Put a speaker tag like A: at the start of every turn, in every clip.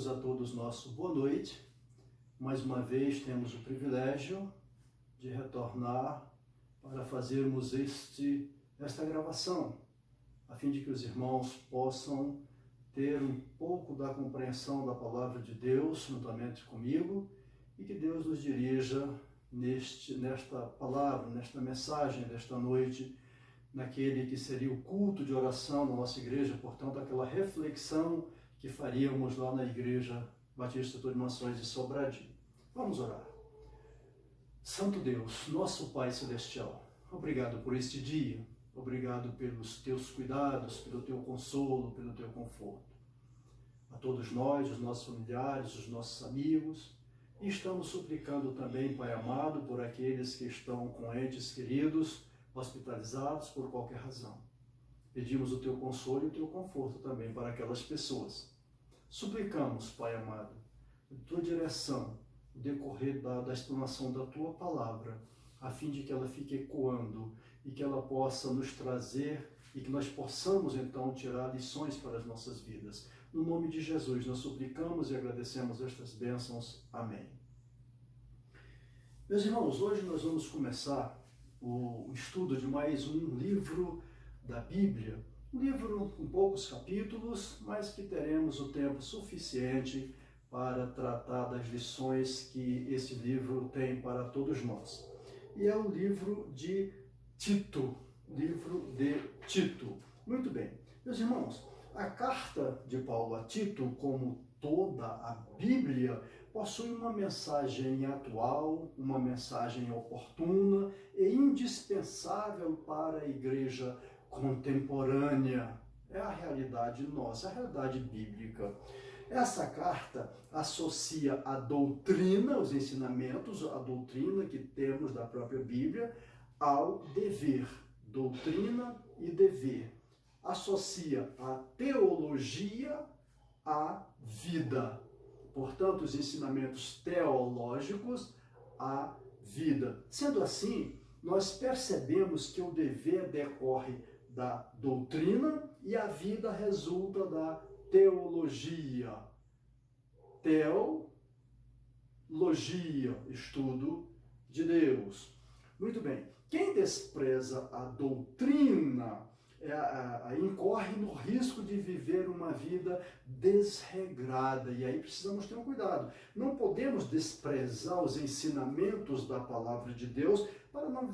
A: amigos, a todos nosso boa noite. Mais uma vez temos o privilégio de retornar para fazermos esta gravação, a fim de que os irmãos possam ter um pouco da compreensão da palavra de Deus, juntamente comigo, e que Deus nos dirija nesta palavra, nesta mensagem desta noite, naquele que seria o culto de oração da nossa igreja, portanto, aquela reflexão que faríamos lá na Igreja Batista de Mações de Sobradinho. Vamos orar. Santo Deus, nosso Pai Celestial, obrigado por este dia, obrigado pelos teus cuidados, pelo teu consolo, pelo teu conforto. A todos nós, os nossos familiares, os nossos amigos, e estamos suplicando também, Pai amado, por aqueles que estão com entes queridos, hospitalizados por qualquer razão. Pedimos o teu consolo e o teu conforto também para aquelas pessoas. Suplicamos, Pai amado, a tua direção, o decorrer da explanação da tua palavra, a fim de que ela fique ecoando e que ela possa nos trazer e que nós possamos então tirar lições para as nossas vidas. No nome de Jesus, nós suplicamos e agradecemos estas bênçãos. Amém. Meus irmãos, hoje nós vamos começar o estudo de mais um livro da Bíblia, um livro com poucos capítulos, mas que teremos o tempo suficiente para tratar das lições que esse livro tem para todos nós. E é o livro de Tito, Muito bem, meus irmãos, a carta de Paulo a Tito, como toda a Bíblia, possui uma mensagem atual, uma mensagem oportuna e indispensável para a igreja contemporânea. É a realidade nossa, a realidade bíblica. Essa carta associa a doutrina, os ensinamentos, a doutrina que temos da própria Bíblia, ao dever. Doutrina e dever. Associa a teologia à vida. Portanto, os ensinamentos teológicos à vida. Sendo assim, nós percebemos que o dever decorre da doutrina e a vida resulta da teologia. Teologia, estudo de Deus. Muito bem. Quem despreza a doutrina incorre no risco de viver uma vida desregrada. E aí precisamos ter um cuidado. Não podemos desprezar os ensinamentos da palavra de Deus para não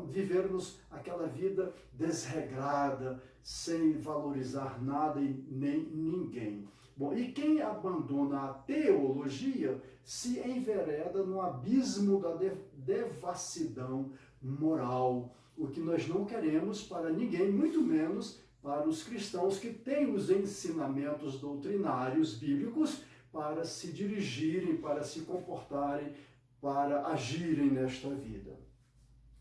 A: vivermos aquela vida desregrada, sem valorizar nada e nem ninguém. Bom, e quem abandona a teologia se envereda no abismo da devassidão moral, o que nós não queremos para ninguém, muito menos para os cristãos que têm os ensinamentos doutrinários bíblicos para se dirigirem, para se comportarem, para agirem nesta vida.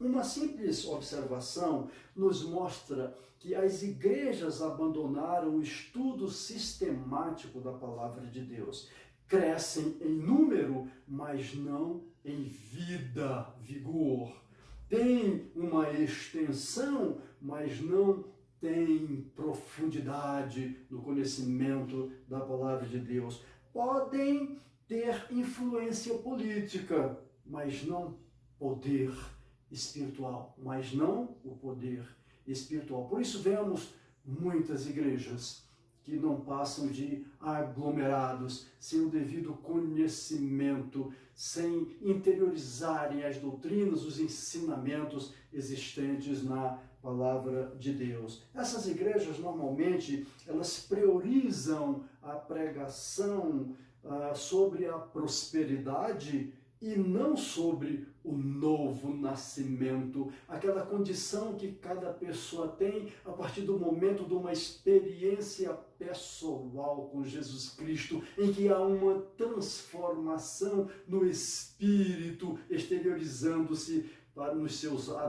A: Uma simples observação nos mostra que as igrejas abandonaram o estudo sistemático da palavra de Deus. Crescem em número, mas não em vida, vigor. Tem uma extensão, mas não tem profundidade no conhecimento da palavra de Deus. Podem ter influência política, mas não poder espiritual, mas não o poder espiritual. Por isso vemos muitas igrejas que não passam de aglomerados, sem o devido conhecimento, sem interiorizarem as doutrinas, os ensinamentos existentes na palavra de Deus. Essas igrejas, normalmente, elas priorizam a pregação sobre a prosperidade e não sobre o novo nascimento, aquela condição que cada pessoa tem a partir do momento de uma experiência pessoal com Jesus Cristo, em que há uma transformação no espírito, exteriorizando-se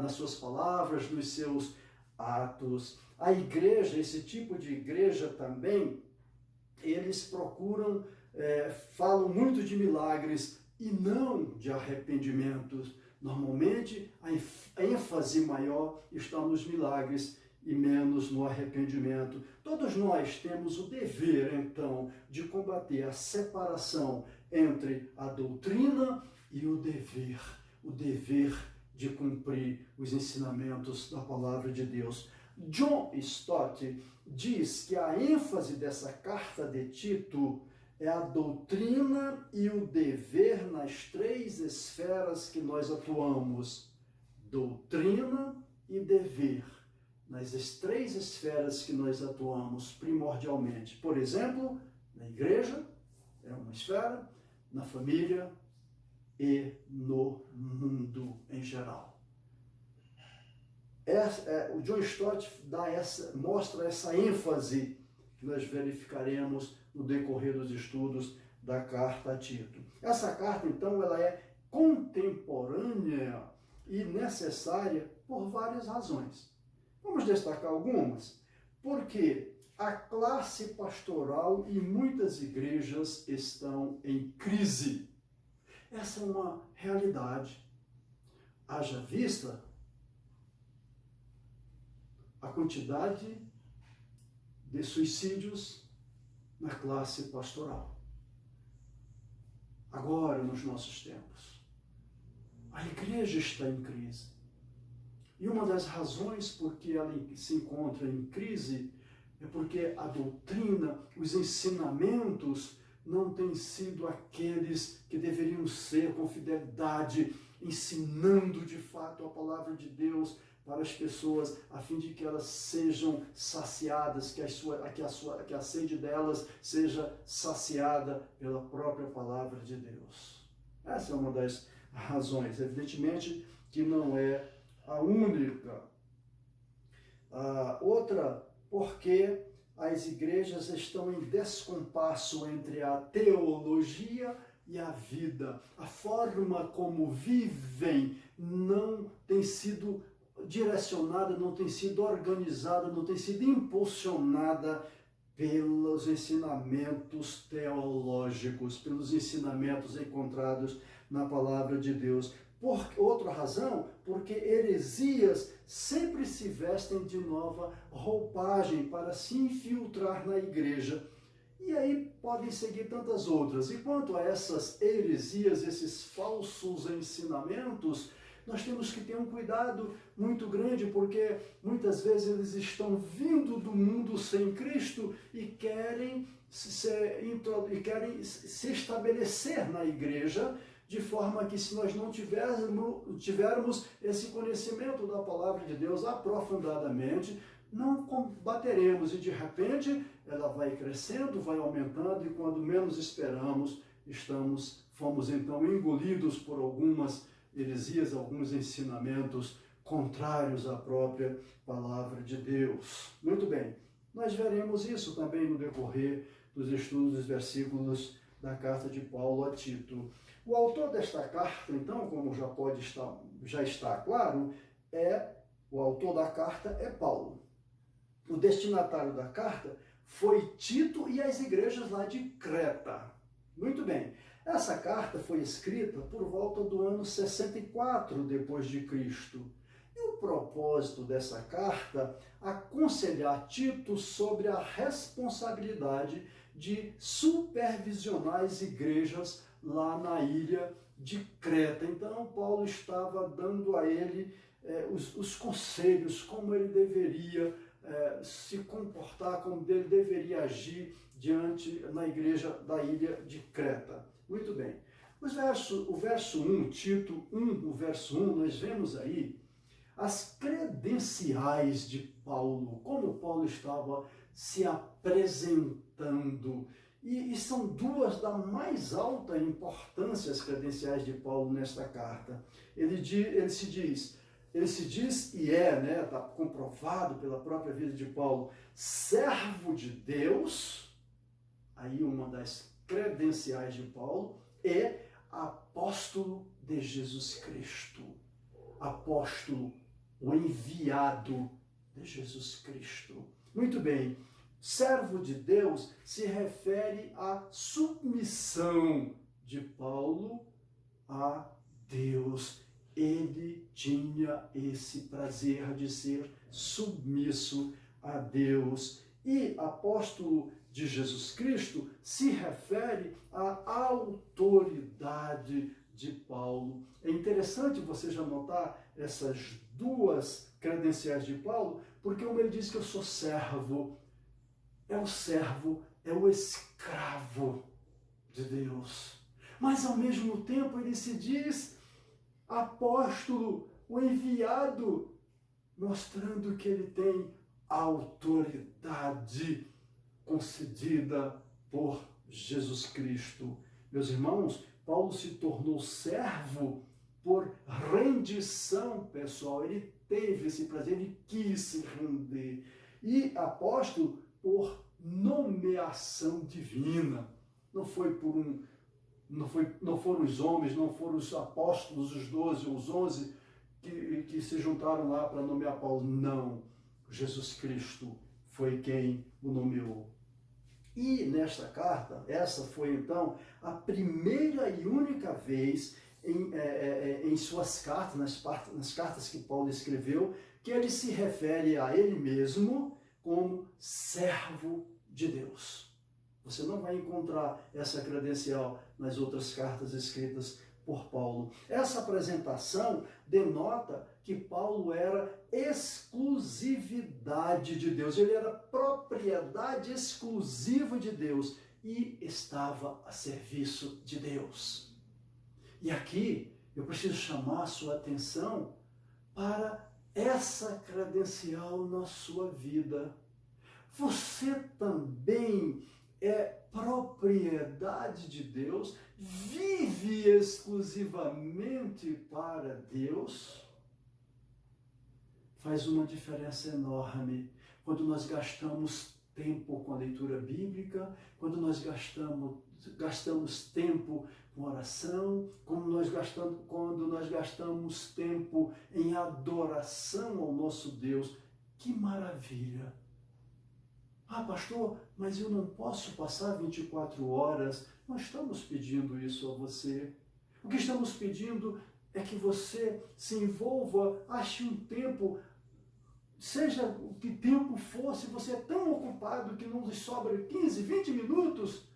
A: nas suas palavras, nos seus atos. A igreja, esse tipo de igreja também, eles procuram, falam muito de milagres, e não de arrependimentos. Normalmente, a ênfase maior está nos milagres e menos no arrependimento. Todos nós temos o dever, então, de combater a separação entre a doutrina e o dever de cumprir os ensinamentos da palavra de Deus. John Stott diz que a ênfase dessa carta de Tito é a doutrina e o dever nas três esferas que nós atuamos. Doutrina e dever nas três esferas que nós atuamos primordialmente. Por exemplo, na igreja, é uma esfera, na família e no mundo em geral. O John Stott mostra essa ênfase que nós verificaremos no decorrer dos estudos da carta a Tito. Essa carta, então, ela é contemporânea e necessária por várias razões. Vamos destacar algumas. Porque a classe pastoral e muitas igrejas estão em crise. Essa é uma realidade. Haja vista a quantidade de suicídios na classe pastoral. Agora, nos nossos tempos, a igreja está em crise. E uma das razões por que ela se encontra em crise é porque a doutrina, os ensinamentos não têm sido aqueles que deveriam ser com fidelidade, ensinando de fato a palavra de Deus para as pessoas, a fim de que elas sejam saciadas, que a sede delas seja saciada pela própria palavra de Deus. Essa é uma das razões. Evidentemente que não é a única. Outra, porque as igrejas estão em descompasso entre a teologia e a vida. A forma como vivem não tem sido direcionada, não tem sido organizada, não tem sido impulsionada pelos ensinamentos teológicos, pelos ensinamentos encontrados na palavra de Deus. Por outra razão, porque heresias sempre se vestem de nova roupagem para se infiltrar na igreja. E aí podem seguir tantas outras. E quanto a essas heresias, esses falsos ensinamentos, nós temos que ter um cuidado muito grande, porque muitas vezes eles estão vindo do mundo sem Cristo e querem se estabelecer na igreja, de forma que, se nós não tivermos esse conhecimento da palavra de Deus aprofundadamente, não combateremos, e de repente ela vai crescendo, vai aumentando, e quando menos esperamos, fomos então engolidos por algumas heresias, alguns ensinamentos contrários à própria palavra de Deus. Muito bem, nós veremos isso também no decorrer dos estudos dos versículos da carta de Paulo a Tito. O autor desta carta, então, como já está claro, o autor da carta é Paulo. O destinatário da carta foi Tito e as igrejas lá de Creta. Muito bem. Essa carta foi escrita por volta do ano 64 depois de Cristo. E o propósito dessa carta é aconselhar Tito sobre a responsabilidade de supervisionar as igrejas lá na ilha de Creta. Então, Paulo estava dando a ele os conselhos, como ele deveria se comportar, como ele deveria agir na igreja da ilha de Creta. Muito bem. O verso 1, Tito 1, o verso 1, nós vemos aí as credenciais de Paulo, como Paulo estava se apresentando. E são duas da mais alta importância, as credenciais de Paulo nesta carta. Ele se diz e está comprovado pela própria vida de Paulo, servo de Deus, aí uma das credenciais de Paulo, é apóstolo de Jesus Cristo. Apóstolo, o enviado de Jesus Cristo. Muito bem. Servo de Deus se refere à submissão de Paulo a Deus. ele tinha esse prazer de ser submisso a Deus. E apóstolo de Jesus Cristo se refere à autoridade de Paulo. É interessante você já notar essas duas credenciais de Paulo, porque como ele diz que eu sou servo, é o escravo de Deus. Mas ao mesmo tempo ele se diz apóstolo, o enviado, mostrando que ele tem autoridade concedida por Jesus Cristo. Meus irmãos, Paulo se tornou servo por rendição pessoal. Ele teve esse prazer, ele quis se render. E apóstolo por nomeação divina. Não foi por não foram os homens, não foram os apóstolos, os 12 ou os 11 que se juntaram lá para nomear Paulo. Não. Jesus Cristo foi quem o nomeou. E nesta carta, essa foi então a primeira e única vez em suas cartas, nas cartas que Paulo escreveu, que ele se refere a ele mesmo como servo de Deus. Você não vai encontrar essa credencial nas outras cartas escritas por Paulo. Essa apresentação denota que Paulo era exclusividade de Deus. Ele era propriedade exclusiva de Deus e estava a serviço de Deus. E aqui eu preciso chamar a sua atenção para essa credencial na sua vida. Você também é propriedade de Deus, vive exclusivamente para Deus. Faz uma diferença enorme quando nós gastamos tempo com a leitura bíblica, quando nós gastamos tempo com oração, quando nós gastamos tempo em adoração ao nosso Deus. Que maravilha! Ah, pastor, mas eu não posso passar 24 horas. Não estamos pedindo isso a você. O que estamos pedindo é que você se envolva, ache um tempo, seja o que tempo for, se você é tão ocupado que não lhe sobra 15, 20 minutos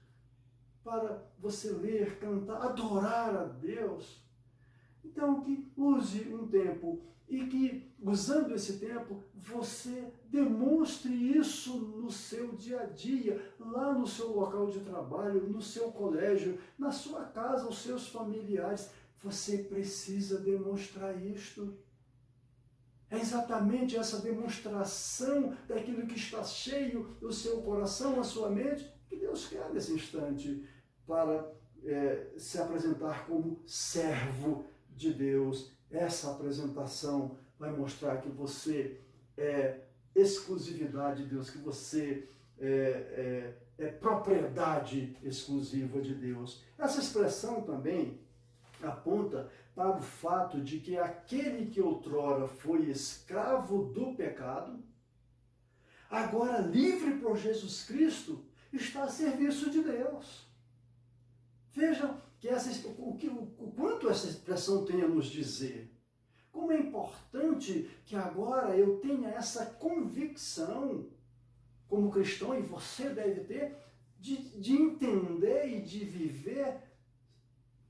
A: para você ler, cantar, adorar a Deus. Então, que use um tempo e que, usando esse tempo, você demonstre isso no seu dia a dia, lá no seu local de trabalho, no seu colégio, na sua casa, aos seus familiares. Você precisa demonstrar isto. É exatamente essa demonstração daquilo que está cheio do seu coração, a sua mente, que Deus quer nesse instante para se apresentar como servo de Deus. Essa apresentação vai mostrar que você é exclusividade de Deus, que você é propriedade exclusiva de Deus. Essa expressão também aponta para o fato de que aquele que outrora foi escravo do pecado, agora livre por Jesus Cristo, está a serviço de Deus. Vejam que o quanto essa expressão tem a nos dizer. Como é importante que agora eu tenha essa convicção, como cristão, e você deve ter, de entender e de viver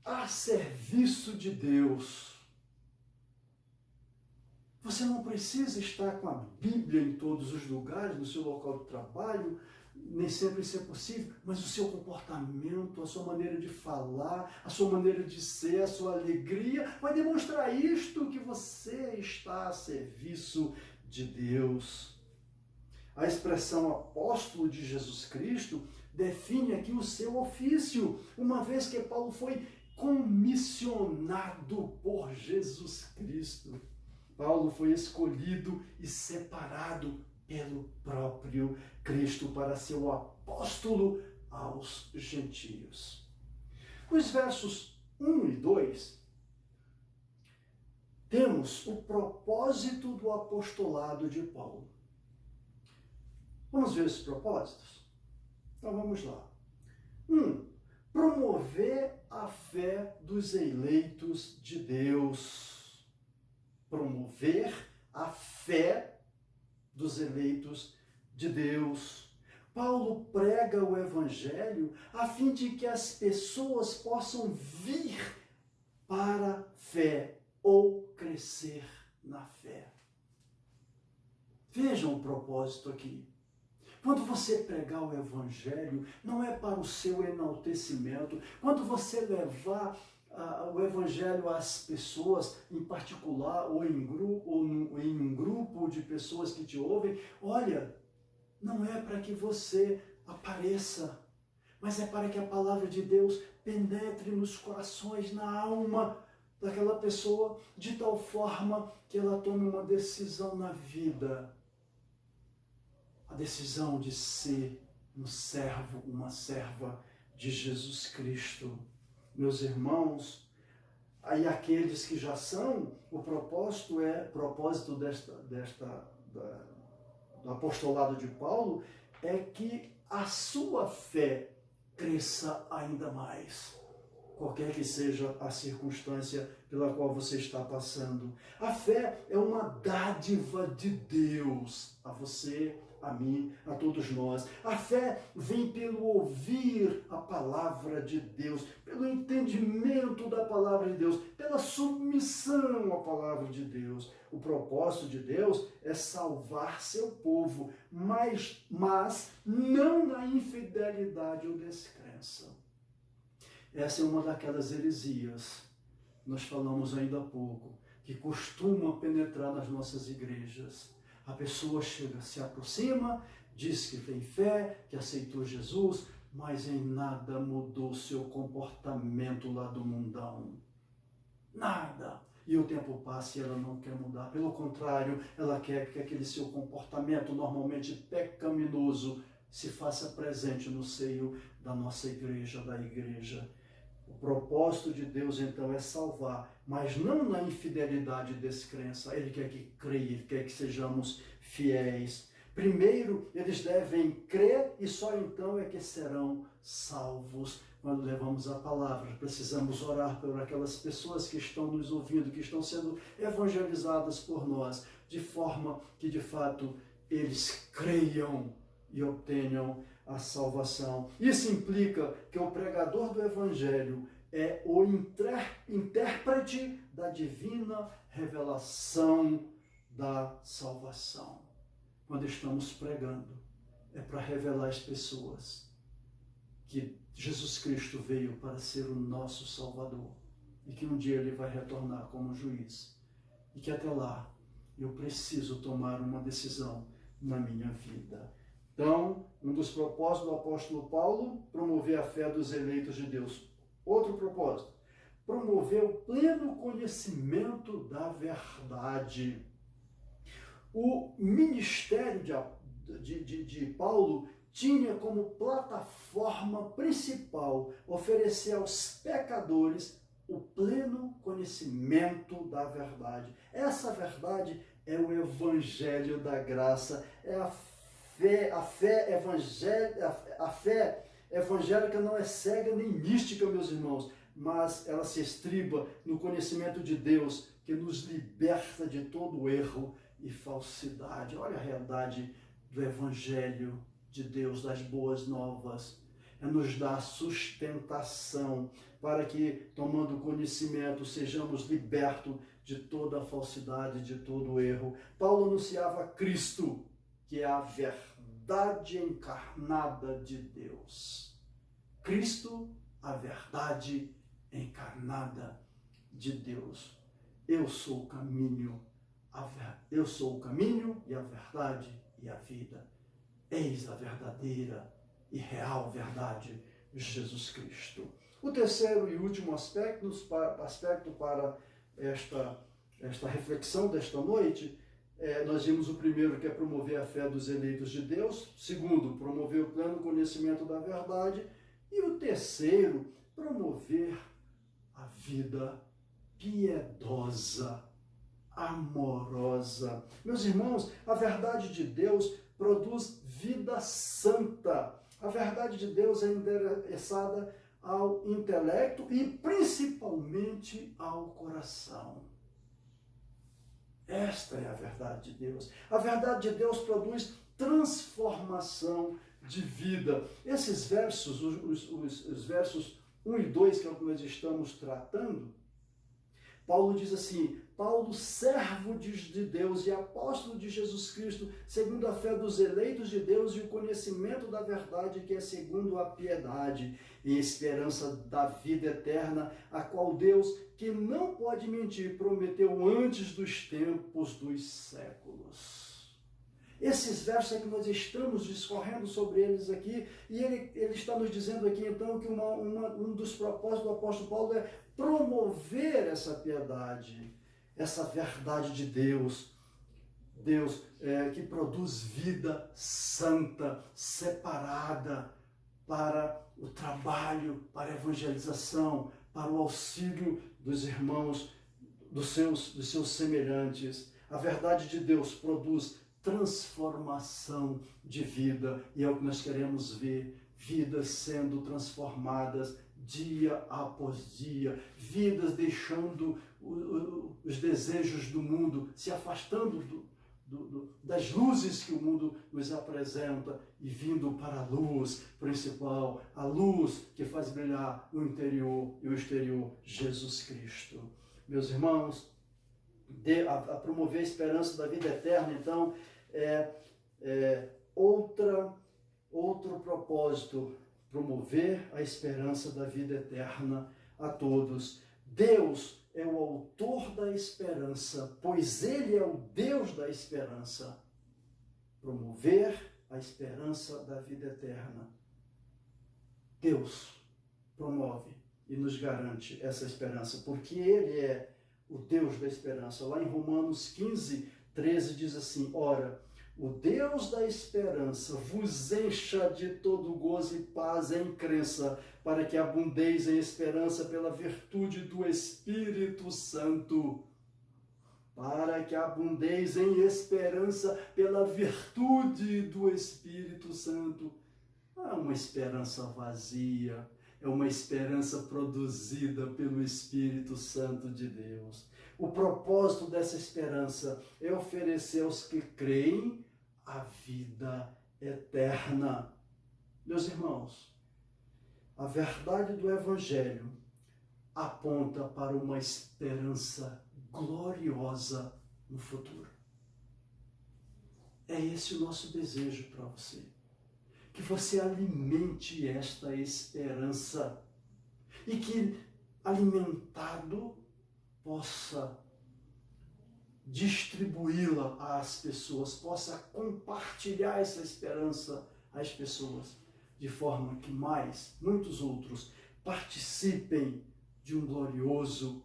A: a serviço de Deus. Você não precisa estar com a Bíblia em todos os lugares, no seu local de trabalho, nem sempre isso é possível, mas o seu comportamento, a sua maneira de falar, a sua maneira de ser, a sua alegria, vai demonstrar isto, que você está a serviço de Deus. A expressão apóstolo de Jesus Cristo define aqui o seu ofício, uma vez que Paulo foi comissionado por Jesus Cristo. Paulo foi escolhido e separado pelo próprio Cristo para ser o apóstolo aos gentios. Nos versos 1 e 2, temos o propósito do apostolado de Paulo. Vamos ver esses propósitos? Então vamos lá. 1. Promover a fé dos eleitos de Deus. promover a fé dos eleitos de Deus. Paulo prega o Evangelho a fim de que as pessoas possam vir para a fé ou crescer na fé. Vejam o propósito aqui. Quando você pregar o Evangelho, não é para o seu enaltecimento. Quando você levar o Evangelho às pessoas, em particular, ou em um grupo de pessoas que te ouvem, olha, não é para que você apareça, mas é para que a palavra de Deus penetre nos corações, na alma daquela pessoa, de tal forma que ela tome uma decisão na vida. A decisão de ser um servo, uma serva de Jesus Cristo. Meus irmãos, aí aqueles que já são, o propósito do apostolado de Paulo é que a sua fé cresça ainda mais, qualquer que seja a circunstância pela qual você está passando. A fé é uma dádiva de Deus a você, a mim, a todos nós. A fé vem pelo ouvir a palavra de Deus, pelo entendimento da palavra de Deus, pela submissão à palavra de Deus. O propósito de Deus é salvar seu povo, mas não na infidelidade ou descrença. Essa é uma daquelas heresias, nós falamos ainda há pouco, que costumam penetrar nas nossas igrejas. A pessoa chega, se aproxima, diz que tem fé, que aceitou Jesus, mas em nada mudou seu comportamento lá do mundão. Nada. E o tempo passa e ela não quer mudar. Pelo contrário, ela quer que aquele seu comportamento normalmente pecaminoso se faça presente no seio da nossa igreja, da igreja. O propósito de Deus, então, é salvar, mas não na infidelidade e descrença. Ele quer que creia, Ele quer que sejamos fiéis. Primeiro, eles devem crer e só então é que serão salvos. Quando levamos a palavra, precisamos orar por aquelas pessoas que estão nos ouvindo, que estão sendo evangelizadas por nós, de forma que, de fato, eles creiam e obtenham a salvação. Isso implica que o pregador do Evangelho é o intérprete da divina revelação da salvação. Quando estamos pregando, é para revelar às pessoas que Jesus Cristo veio para ser o nosso Salvador e que um dia Ele vai retornar como juiz e que até lá eu preciso tomar uma decisão na minha vida. Então, um dos propósitos do apóstolo Paulo, promover a fé dos eleitos de Deus. Outro propósito, promover o pleno conhecimento da verdade. O ministério de Paulo tinha como plataforma principal oferecer aos pecadores o pleno conhecimento da verdade. Essa verdade é o evangelho da graça, é a fé evangélica não é cega nem mística, meus irmãos, mas ela se estriba no conhecimento de Deus, que nos liberta de todo erro e falsidade. Olha a realidade do evangelho de Deus, das boas novas. É nos dar sustentação para que, tomando conhecimento, sejamos libertos de toda a falsidade, de todo o erro. Paulo anunciava Cristo, que é a verdade encarnada de Deus. Cristo, a verdade encarnada de Deus. Eu sou o caminho, e a verdade e a vida. Eis a verdadeira e real verdade, Jesus Cristo. O terceiro e último aspecto para esta reflexão desta noite, nós vimos o primeiro, que é promover a fé dos eleitos de Deus. Segundo, promover o pleno conhecimento da verdade. E o terceiro, promover a vida piedosa, amorosa. Meus irmãos, a verdade de Deus produz vida santa. A verdade de Deus é endereçada ao intelecto e principalmente ao coração. Esta é a verdade de Deus. A verdade de Deus produz transformação de vida. Esses versos, os versos 1 e 2, que é o que nós estamos tratando, Paulo diz assim: Paulo, servo de Deus e apóstolo de Jesus Cristo, segundo a fé dos eleitos de Deus e o conhecimento da verdade, que é segundo a piedade, em esperança da vida eterna, a qual Deus, que não pode mentir, prometeu antes dos tempos dos séculos. Esses versos é que nós estamos discorrendo sobre eles aqui, e ele está nos dizendo aqui então que um dos propósitos do apóstolo Paulo é promover essa piedade, essa verdade de Deus, que produz vida santa, separada para o trabalho, para a evangelização, para o auxílio dos irmãos, dos seus semelhantes. A verdade de Deus produz transformação de vida, e é o que nós queremos ver: vidas sendo transformadas dia após dia, vidas deixando os desejos do mundo, se afastando das luzes que o mundo nos apresenta e vindo para a luz principal, a luz que faz brilhar o interior e o exterior, Jesus Cristo. Meus irmãos, a promover a esperança da vida eterna, então, outro propósito: promover a esperança da vida eterna a todos. Deus é o autor da esperança, pois Ele é o Deus da esperança. Promover a esperança da vida eterna. Deus promove e nos garante essa esperança, porque Ele é o Deus da esperança. Lá em Romanos 15, 13 diz assim: ora, o Deus da esperança vos encha de todo gozo e paz em crença, para que abundeis em esperança pela virtude do Espírito Santo. Para que abundeis em esperança pela virtude do Espírito Santo. Não é uma esperança vazia, é uma esperança produzida pelo Espírito Santo de Deus. O propósito dessa esperança é oferecer aos que creem a vida eterna. Meus irmãos, a verdade do Evangelho aponta para uma esperança gloriosa no futuro. É esse o nosso desejo para você. Que você alimente esta esperança e que, alimentado, possa distribuí-la às pessoas, possa compartilhar essa esperança às pessoas, de forma que muitos outros, participem de um glorioso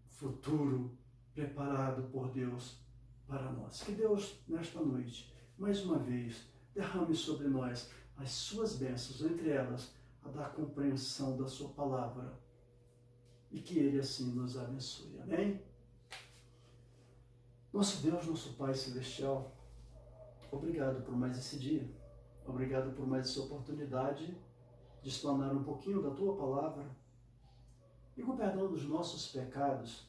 A: futuro preparado por Deus para nós. Que Deus, nesta noite, mais uma vez, derrame sobre nós as suas bênçãos, entre elas a da compreensão da sua palavra, e que Ele assim nos abençoe. Amém? Nosso Deus, nosso Pai Celestial, obrigado por mais esse dia, obrigado por mais essa oportunidade de explanar um pouquinho da Tua palavra, e com perdão dos nossos pecados,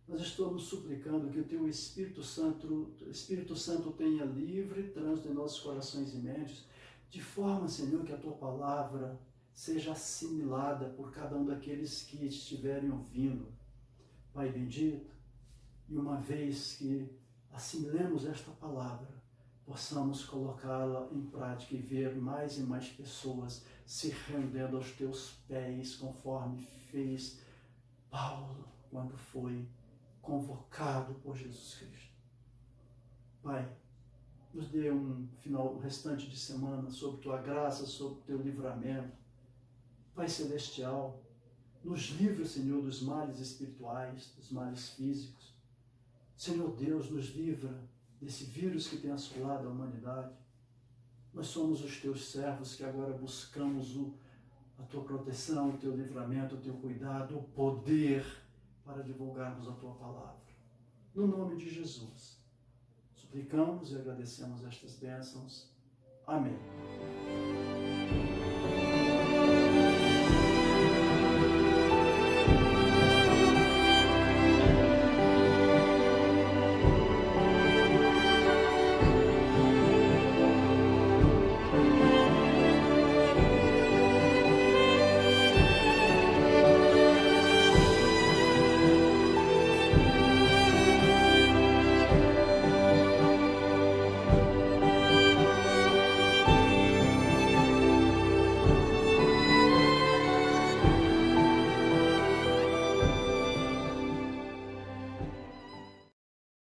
A: nós estamos suplicando que o Teu Espírito Santo tenha livre trânsito em nossos corações e mentes, de forma, Senhor, que a Tua palavra seja assimilada por cada um daqueles que estiverem ouvindo. Pai bendito, e uma vez que assimilemos esta palavra, possamos colocá-la em prática e ver mais e mais pessoas se rendendo aos Teus pés, conforme fez Paulo quando foi convocado por Jesus Cristo. Pai, nos dê um restante de semana sob Tua graça, sob Teu livramento. Pai Celestial, nos livra, Senhor, dos males espirituais, dos males físicos. Senhor Deus, nos livra desse vírus que tem assolado a humanidade. Nós somos os Teus servos que agora buscamos a Tua proteção, o Teu livramento, o Teu cuidado, o poder para divulgarmos a Tua palavra. No nome de Jesus, suplicamos e agradecemos estas bênçãos. Amém.